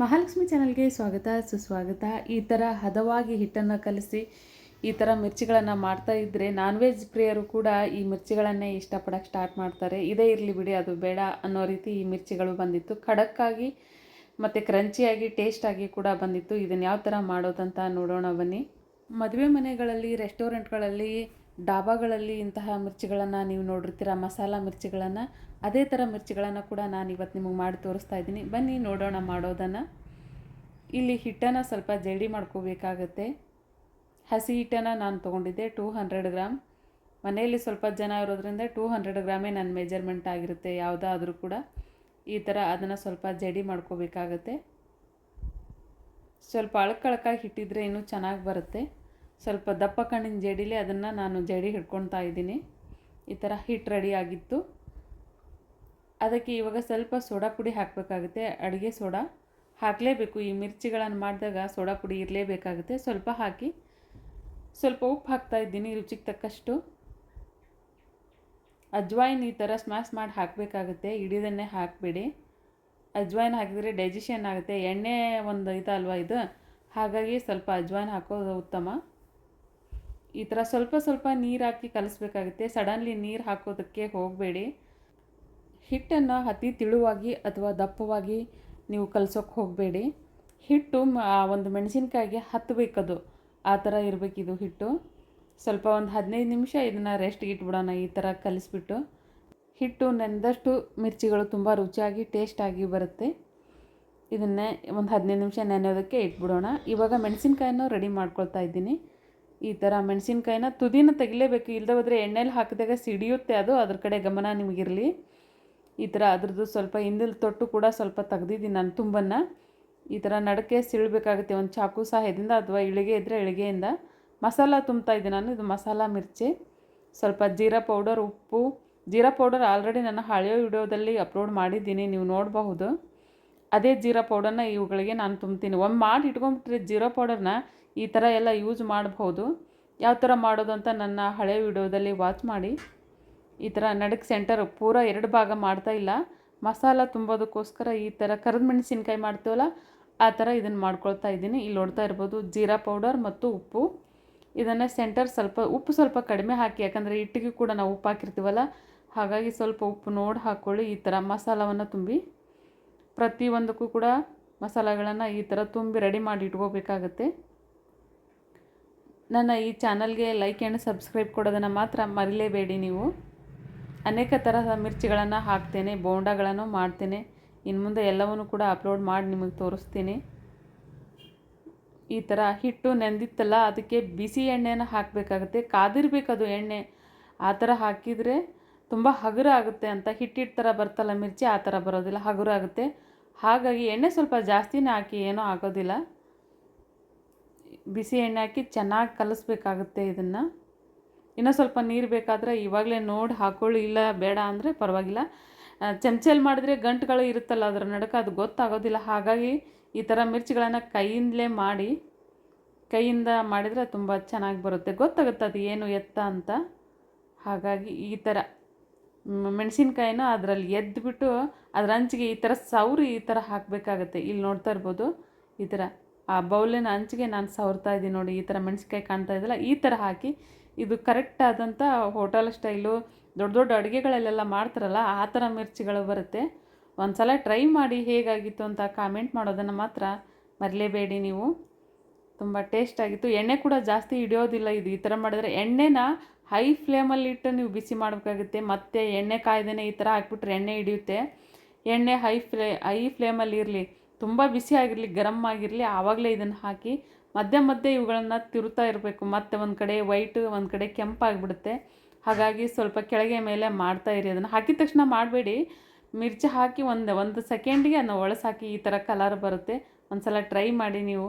ಮಹಾಲಕ್ಷ್ಮಿ ಚಾನಲ್ಗೆ ಸ್ವಾಗತ ಸುಸ್ವಾಗತ. ಈ ಥರ ಹದವಾಗಿ ಹಿಟ್ಟನ್ನು ಕಲಸಿ ಈ ಥರ ಮಿರ್ಚಿಗಳನ್ನು ಮಾಡ್ತಾ ಇದ್ದರೆ ನಾನ್ ವೆಜ್ ಪ್ರಿಯರು ಕೂಡ ಈ ಮಿರ್ಚಿಗಳನ್ನೇ ಇಷ್ಟಪಡೋಕ್ಕೆ ಸ್ಟಾರ್ಟ್ ಮಾಡ್ತಾರೆ. ಇದೇ ಇರಲಿ ಬಿಡಿ, ಅದು ಬೇಡ ಅನ್ನೋ ರೀತಿ ಈ ಮಿರ್ಚಿಗಳು ಬಂದಿತ್ತು. ಖಡಕ್ಕಾಗಿ ಮತ್ತು ಕ್ರಂಚಿಯಾಗಿ ಟೇಸ್ಟಾಗಿ ಕೂಡ ಬಂದಿತ್ತು. ಇದನ್ನು ಯಾವ ಥರ ಮಾಡೋದಂತ ನೋಡೋಣ ಬನ್ನಿ. ಮದುವೆ ಮನೆಗಳಲ್ಲಿ, ರೆಸ್ಟೋರೆಂಟ್ಗಳಲ್ಲಿ, ಡಾಬಾಗಳಲ್ಲಿ ಇಂತಹ ಮಿರ್ಚಿಗಳನ್ನು ನೀವು ನೋಡಿರ್ತೀರ, ಮಸಾಲ ಮಿರ್ಚಿಗಳನ್ನು. ಅದೇ ಥರ ಮಿರ್ಚಿಗಳನ್ನು ಕೂಡ ನಾನು ಇವತ್ತು ನಿಮಗೆ ಮಾಡಿ ತೋರಿಸ್ತಾ ಇದ್ದೀನಿ. ಬನ್ನಿ ನೋಡೋಣ ಮಾಡೋದನ್ನು. ಇಲ್ಲಿ ಹಿಟ್ಟನ್ನು ಸ್ವಲ್ಪ ಜಡಿ ಮಾಡ್ಕೋಬೇಕಾಗತ್ತೆ. ಹಸಿ ಹಿಟ್ಟನ್ನು ನಾನು ತೊಗೊಂಡಿದ್ದೆ 200 ಗ್ರಾಮ್. ಮನೆಯಲ್ಲಿ ಸ್ವಲ್ಪ ಜನ ಇರೋದ್ರಿಂದ 200 ಗ್ರಾಮೇ ನನ್ನ ಮೆಜರ್ಮೆಂಟ್ ಆಗಿರುತ್ತೆ ಯಾವುದಾದ್ರೂ ಕೂಡ. ಈ ಥರ ಅದನ್ನು ಸ್ವಲ್ಪ ಜಡಿ ಮಾಡ್ಕೋಬೇಕಾಗತ್ತೆ. ಸ್ವಲ್ಪ ಅಳಕಾಗಿ ಹಿಟ್ಟಿದ್ರೆ ಇನ್ನೂ ಚೆನ್ನಾಗಿ ಬರುತ್ತೆ. ಸ್ವಲ್ಪ ದಪ್ಪ ಕಣ್ಣಿನ ಜಡಿಲಿ ಅದನ್ನು ನಾನು ಜಡಿ ಹಿಡ್ಕೊಳ್ತಾ ಇದ್ದೀನಿ. ಈ ಥರ ಹಿಟ್ಟು ರೆಡಿ ಆಗಿತ್ತು. ಅದಕ್ಕೆ ಇವಾಗ ಸ್ವಲ್ಪ ಸೋಡಾ ಪುಡಿ ಹಾಕಬೇಕಾಗುತ್ತೆ. ಅಡುಗೆ ಸೋಡಾ ಹಾಕಲೇಬೇಕು. ಈ ಮಿರ್ಚಿಗಳನ್ನು ಮಾಡಿದಾಗ ಸೋಡಾ ಪುಡಿ ಇರಲೇಬೇಕಾಗುತ್ತೆ. ಸ್ವಲ್ಪ ಹಾಕಿ, ಸ್ವಲ್ಪ ಉಪ್ಪು ಹಾಕ್ತಾ ಇದ್ದೀನಿ ರುಚಿಗೆ ತಕ್ಕಷ್ಟು. ಅಜ್ವಾಯಿನ್ ಈ ಥರ ಸ್ಮ್ಯಾಶ್ ಮಾಡಿ ಹಾಕಬೇಕಾಗುತ್ತೆ, ಇಡೀದನ್ನೇ ಹಾಕಬೇಡಿ. ಅಜ್ವಾಯಿನ್ ಹಾಕಿದರೆ ಡೈಜೆಷನ್ ಆಗುತ್ತೆ. ಎಣ್ಣೆ ಒಂದು ಇದಲ್ವ ಇದು, ಹಾಗಾಗಿ ಸ್ವಲ್ಪ ಅಜ್ವಾಯಿನ್ ಹಾಕೋದು ಉತ್ತಮ. ಈ ಥರ ಸ್ವಲ್ಪ ಸ್ವಲ್ಪ ನೀರು ಹಾಕಿ ಕಲಿಸ್ಬೇಕಾಗುತ್ತೆ. ಸಡನ್ಲಿ ನೀರು ಹಾಕೋದಕ್ಕೆ ಹೋಗಬೇಡಿ. ಹಿಟ್ಟನ್ನು ಅತಿ ತಿಳುವಾಗಿ ಅಥವಾ ದಪ್ಪವಾಗಿ ನೀವು ಕಲಸೋಕ್ಕೆ ಹೋಗಬೇಡಿ. ಹಿಟ್ಟು ಒಂದು ಮೆಣಸಿನ್ಕಾಯಿಗೆ ಹತ್ತಬೇಕದು, ಆ ಥರ ಇರಬೇಕಿದು ಹಿಟ್ಟು. ಸ್ವಲ್ಪ ಒಂದು 15 ನಿಮಿಷ ಇದನ್ನು ರೆಸ್ಟ್ಗೆ ಇಟ್ಬಿಡೋಣ. ಈ ಥರ ಕಲಿಸ್ಬಿಟ್ಟು ಹಿಟ್ಟು ನೆನೆದಷ್ಟು ಮಿರ್ಚಿಗಳು ತುಂಬ ರುಚಿಯಾಗಿ ಟೇಸ್ಟಾಗಿ ಬರುತ್ತೆ. ಇದನ್ನೇ ಒಂದು 15 ನಿಮಿಷ ನೆನೆಯೋದಕ್ಕೆ ಇಟ್ಬಿಡೋಣ. ಇವಾಗ ಮೆಣಸಿನ್ಕಾಯನ್ನು ರೆಡಿ ಮಾಡ್ಕೊಳ್ತಾ ಇದ್ದೀನಿ. ಈ ಥರ ಮೆಣಸಿನ್ಕಾಯಿನ ತುದಿನ ತೆಗಿಲೇಬೇಕು, ಇಲ್ಲದೆ ಹೋದರೆ ಎಣ್ಣೆಲಿ ಹಾಕಿದಾಗ ಸಿಡಿಯುತ್ತೆ ಅದು. ಅದ್ರ ಕಡೆ ಗಮನ ನಿಮಗಿರಲಿ. ಈ ಥರ ಅದ್ರದ್ದು ಸ್ವಲ್ಪ ಹಿಂದಿಲ್ ತೊಟ್ಟು ಕೂಡ ಸ್ವಲ್ಪ ತೆಗ್ದಿದ್ದೀನಿ ನಾನು ತುಂಬನ್ನು. ಈ ಥರ ನಡಕ್ಕೆ ಸಿಳಬೇಕಾಗುತ್ತೆ ಒಂದು ಚಾಕು ಸಹಾಯದಿಂದ ಅಥವಾ ಇಳಿಗೆ ಇದ್ದರೆ ಇಳಿಗೆಯಿಂದ. ಮಸಾಲ ತುಂಬ್ತಾ ಇದ್ದೀನಿ ನಾನು. ಇದು ಮಸಾಲ ಮಿರ್ಚಿ. ಸ್ವಲ್ಪ ಜೀರಾ ಪೌಡರ್, ಉಪ್ಪು. ಜೀರಾ ಪೌಡರ್ ಆಲ್ರೆಡಿ ನಾನು ಹಳೆಯ ವಿಡಿಯೋದಲ್ಲಿ ಅಪ್ಲೋಡ್ ಮಾಡಿದ್ದೀನಿ, ನೀವು ನೋಡಬಹುದು. ಅದೇ ಜೀರಾ ಪೌಡರ್ನ ಇವುಗಳಿಗೆ ನಾನು ತುಂಬ್ತೀನಿ. ಒಮ್ಮೆ ಮಾಡಿ ಇಟ್ಕೊಂಡ್ಬಿಟ್ರೆ ಜೀರಾ ಪೌಡರ್ನ ಈ ಥರ ಎಲ್ಲ ಯೂಸ್ ಮಾಡಬಹುದು. ಯಾವ ಥರ ಮಾಡೋದು ಅಂತ ನನ್ನ ಹಳೆಯ ವಿಡಿಯೋದಲ್ಲಿ ವಾಚ್ ಮಾಡಿ. ಈ ಥರ ನಡಕ್ಕೆ ಸೆಂಟರ್ ಪೂರ 2 ಭಾಗ ಮಾಡ್ತಾ ಇಲ್ಲ, ಮಸಾಲ ತುಂಬೋದಕ್ಕೋಸ್ಕರ ಈ ಥರ ಕರಿದ ಮೆಣಸಿನ್ಕಾಯಿ ಮಾಡ್ತೀವಲ್ಲ ಆ ಥರ ಇದನ್ನು ಮಾಡ್ಕೊಳ್ತಾ ಇದ್ದೀನಿ. ಇಲ್ಲಿ ನೋಡ್ತಾ ಇರ್ಬೋದು ಜೀರಾ ಪೌಡರ್ ಮತ್ತು ಉಪ್ಪು. ಇದನ್ನು ಸೆಂಟರ್ ಸ್ವಲ್ಪ ಉಪ್ಪು ಸ್ವಲ್ಪ ಕಡಿಮೆ ಹಾಕಿ, ಯಾಕಂದರೆ ಹಿಟ್ಟಿಗೆ ಕೂಡ ನಾವು ಉಪ್ಪು ಹಾಕಿರ್ತೀವಲ್ಲ, ಹಾಗಾಗಿ ಸ್ವಲ್ಪ ಉಪ್ಪು ನೋಡಿ ಹಾಕ್ಕೊಳ್ಳಿ. ಈ ಥರ ಮಸಾಲವನ್ನು ತುಂಬಿ ಪ್ರತಿಯೊಂದಕ್ಕೂ ಕೂಡ ಮಸಾಲೆಗಳನ್ನು ಈ ಥರ ತುಂಬಿ ರೆಡಿ ಮಾಡಿ ಇಟ್ಕೋಬೇಕಾಗತ್ತೆ. ನನ್ನ ಈ ಚಾನಲ್ಗೆ ಲೈಕ್ ಆ್ಯಂಡ್ ಸಬ್ಸ್ಕ್ರೈಬ್ ಕೊಡೋದನ್ನು ಮಾತ್ರ ಮರಿಲೇಬೇಡಿ ನೀವು. ಅನೇಕ ತರಹದ ಮಿರ್ಚಿಗಳನ್ನು ಹಾಕ್ತೇನೆ, ಬೋಂಡಾಗಳನ್ನು ಮಾಡ್ತೇನೆ. ಇನ್ನು ಮುಂದೆ ಎಲ್ಲವನ್ನೂ ಕೂಡ ಅಪ್ಲೋಡ್ ಮಾಡಿ ನಿಮಗೆ ತೋರಿಸ್ತೀನಿ. ಈ ಥರ ಹಿಟ್ಟು ನೆಂದಿತ್ತಲ್ಲ, ಅದಕ್ಕೆ ಬಿಸಿ ಎಣ್ಣೆನ ಹಾಕಬೇಕಾಗುತ್ತೆ. ಕಾದಿರಬೇಕದು ಎಣ್ಣೆ. ಆ ಥರ ಹಾಕಿದರೆ ತುಂಬ ಹಗುರ ಆಗುತ್ತೆ ಅಂತ. ಹಿಟ್ಟಿಟ್ಟು ಥರ ಬರ್ತಲ್ಲ ಮಿರ್ಚಿ, ಆ ಥರ ಬರೋದಿಲ್ಲ, ಹಗುರ ಆಗುತ್ತೆ. ಹಾಗಾಗಿ ಎಣ್ಣೆ ಸ್ವಲ್ಪ ಜಾಸ್ತಿನೇ ಹಾಕಿ, ಏನೂ ಆಗೋದಿಲ್ಲ. ಬಿಸಿ ಎಣ್ಣೆ ಹಾಕಿ ಚೆನ್ನಾಗಿ ಕಲಿಸ್ಬೇಕಾಗುತ್ತೆ ಇದನ್ನು. ಇನ್ನೂ ಸ್ವಲ್ಪ ನೀರು ಬೇಕಾದರೆ ಇವಾಗಲೇ ನೋಡಿ ಹಾಕ್ಕೊಳ್ಳಿ, ಇಲ್ಲ ಬೇಡ ಅಂದರೆ ಪರವಾಗಿಲ್ಲ. ಚಮಚಲ್ಲಿ ಮಾಡಿದ್ರೆ ಗಂಟುಗಳು ಇರುತ್ತಲ್ಲ ಅದರ ನಡುಕ, ಅದು ಗೊತ್ತಾಗೋದಿಲ್ಲ. ಹಾಗಾಗಿ ಈ ಥರ ಮಿರ್ಚಿಗಳನ್ನು ಕೈಯಿಂದಲೇ ಮಾಡಿ, ಕೈಯಿಂದ ಮಾಡಿದರೆ ತುಂಬ ಚೆನ್ನಾಗಿ ಬರುತ್ತೆ, ಗೊತ್ತಾಗುತ್ತೆ ಅದು ಏನು ಎತ್ತ ಅಂತ. ಹಾಗಾಗಿ ಈ ಥರ ಮೆಣಸಿನ್ಕಾಯಿನ ಅದರಲ್ಲಿ ಎದ್ದುಬಿಟ್ಟು ಅದರ ಅಂಚಿಗೆ ಈ ಥರ ಸೌರಿ ಈ ಥರ ಹಾಕಬೇಕಾಗತ್ತೆ. ಇಲ್ಲಿ ನೋಡ್ತಾ ಇರ್ಬೋದು, ಈ ಥರ ಆ ಬೌಲಿನ ಅಂಚಿಗೆ ನಾನು ಸವರ್ತಾ ಇದ್ದೀನಿ ನೋಡಿ. ಈ ಥರ ಮೆಣಸಿನ್ಕಾಯಿ ಕಾಣ್ತಾ ಇದ್ದಲ್ಲ, ಈ ಥರ ಹಾಕಿ. ಇದು ಕರೆಕ್ಟ್ ಆದಂಥ ಹೋಟೆಲ್ ಸ್ಟೈಲು, ದೊಡ್ಡ ದೊಡ್ಡ ಅಡುಗೆಗಳಲ್ಲೆಲ್ಲ ಮಾಡ್ತಾರಲ್ಲ ಆ ಥರ ಮಿರ್ಚಿಗಳು ಬರುತ್ತೆ. ಒಂದು ಸಲ ಟ್ರೈ ಮಾಡಿ ಹೇಗಾಗಿತ್ತು ಅಂತ ಕಾಮೆಂಟ್ ಮಾಡೋದನ್ನು ಮಾತ್ರ ಮರಿಲೇಬೇಡಿ ನೀವು. ತುಂಬ ಟೇಸ್ಟಾಗಿತ್ತು. ಎಣ್ಣೆ ಕೂಡ ಜಾಸ್ತಿ ಹಿಡಿಯೋದಿಲ್ಲ ಇದು. ಈ ಥರ ಮಾಡಿದ್ರೆ ಎಣ್ಣೆನ ಹೈ ಫ್ಲೇಮಲ್ಲಿ ಇಟ್ಟು ನೀವು ಬಿಸಿ ಮಾಡಬೇಕಾಗುತ್ತೆ. ಮತ್ತು ಎಣ್ಣೆ ಕಾಯ್ದೇ ಈ ಥರ ಹಾಕ್ಬಿಟ್ರೆ ಎಣ್ಣೆ ಹಿಡಿಯುತ್ತೆ. ಎಣ್ಣೆ ಹೈ ಫ್ಲೇಮಲ್ಲಿ ಇರಲಿ, ತುಂಬ ಬಿಸಿ ಆಗಿರಲಿ, ಗರಮ್ ಆಗಿರಲಿ, ಆವಾಗಲೇ ಇದನ್ನು ಹಾಕಿ ಮಧ್ಯೆ ಮಧ್ಯೆ ಇವುಗಳನ್ನು ತಿರುತ್ತಾ ಇರಬೇಕು. ಮತ್ತು ಒಂದು ಕಡೆ ವೈಟ್, ಒಂದು ಕಡೆ ಕೆಂಪಾಗಿಬಿಡುತ್ತೆ. ಹಾಗಾಗಿ ಸ್ವಲ್ಪ ಕೆಳಗೆ ಮೇಲೆ ಮಾಡ್ತಾ ಇರಿ. ಅದನ್ನು ಹಾಕಿದ ತಕ್ಷಣ ಮಾಡಬೇಡಿ. ಮಿರ್ಚಿ ಹಾಕಿ ಒಂದು ಸೆಕೆಂಡಿಗೆ ಅದನ್ನ ಒಳಸಾಕಿ ಈ ಥರ ಕಲರ್ ಬರುತ್ತೆ. ಒಂದು ಸಲ ಟ್ರೈ ಮಾಡಿ ನೀವು.